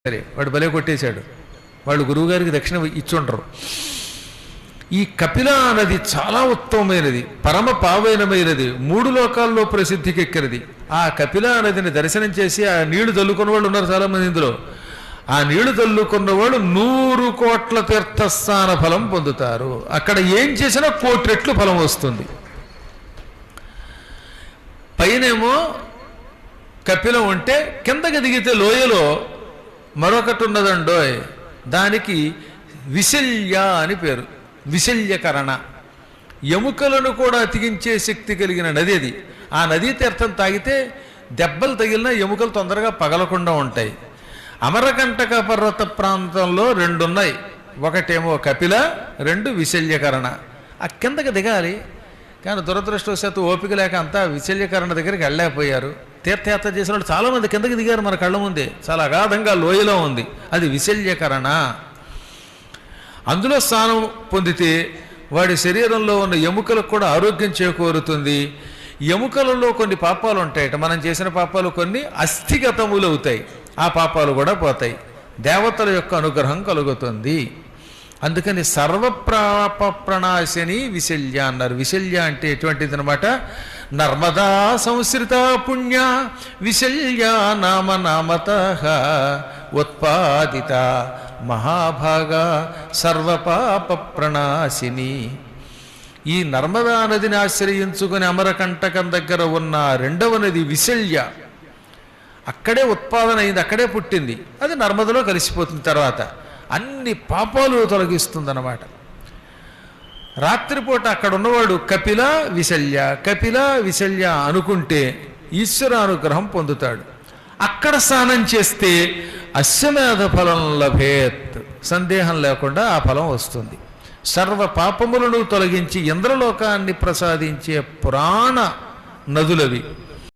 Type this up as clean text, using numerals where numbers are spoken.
సరే వాడు భలే కొట్టేశాడు. వాళ్ళు గురువుగారికి దక్షిణ ఇచ్చుండరు. ఈ కపిలా నది చాలా ఉత్తమమైనది, పరమ పావనమైనది, 3 లోకాల్లో ప్రసిద్ధికెక్కినది. ఆ కపిలా నదిని దర్శనం చేసి ఆ నీళ్లు చల్లుకున్న వాళ్ళు ఉన్నారు చాలామంది. ఇందులో ఆ నీళ్లు చల్లుకున్న వాళ్ళు 100 కోట్ల తీర్థస్థాన ఫలం పొందుతారు. అక్కడ ఏం చేసినా 1 కోటి రెట్లు ఫలం వస్తుంది. పైనేమో కపిలం ఉంటే కిందకి దిగితే లోయలో మరొకటి ఉన్నదండోయ్, దానికి విశల్య అని పేరు. విశల్యకరణ, ఎముకలను కూడా అతికించే శక్తి కలిగిన నది అది. ఆ నదీ తీర్థం తాగితే దెబ్బలు తగిలినా ఎముకలు తొందరగా పగలకుండా ఉంటాయి. అమరకంటక పర్వత ప్రాంతంలో 2 ఉన్నాయి. ఒకటేమో కపిల, 2 విశల్యకరణ. ఆ కిందకి దిగాలి, కానీ దురదృష్టవశాత్తు ఓపిక లేక అంతా విశల్యకరణ దగ్గరికి వెళ్ళలేకపోయారు. తీర్థయాత్ర చేసిన వాళ్ళు చాలామంది కిందకి దిగారు మన కళ్ళ ముందే. చాలా అగాధంగా లోయలో ఉంది, అది విశల్యకరణ. అందులో స్నానం పొందితే వాడి శరీరంలో ఉన్న ఎముకలకు కూడా ఆరోగ్యం చేకూరుతుంది. ఎముకలలో కొన్ని పాపాలు ఉంటాయట, మనం చేసిన పాపాలు కొన్ని అస్థిగతములు అవుతాయి, ఆ పాపాలు కూడా పోతాయి. దేవతల యొక్క అనుగ్రహం కలుగుతుంది. అందుకని సర్వప్రాప ప్రణాశని విశల్య అన్నారు. విశల్య అంటే ఎటువంటిది అనమాట? నర్మదా సంశ్రిత పుణ్య విశల్య నామ నామత ఉత్పాదిత మహాభాగ సర్వపాప ప్రణాశిని. ఈ నర్మదా నదిని ఆశ్రయించుకుని అమరకంటకం దగ్గర ఉన్న 2వ నది విశల్య. అక్కడే ఉత్పాదన అయింది, అక్కడే పుట్టింది. అది నర్మదలో కలిసిపోతుంది. తర్వాత అన్ని పాపాలు తొలగిస్తుందన్నమాట. రాత్రిపూట అక్కడ ఉన్నవాడు కపిల విశల్య, కపిల విశల్య అనుకుంటే ఈశ్వరానుగ్రహం పొందుతాడు. అక్కడ స్నానం చేస్తే అశ్వమేధ ఫలం లభేత్, సందేహం లేకుండా ఆ ఫలం వస్తుంది. సర్వ పాపములను తొలగించి ఇంద్రలోకాన్ని ప్రసాదించే పురాణ నదులవి.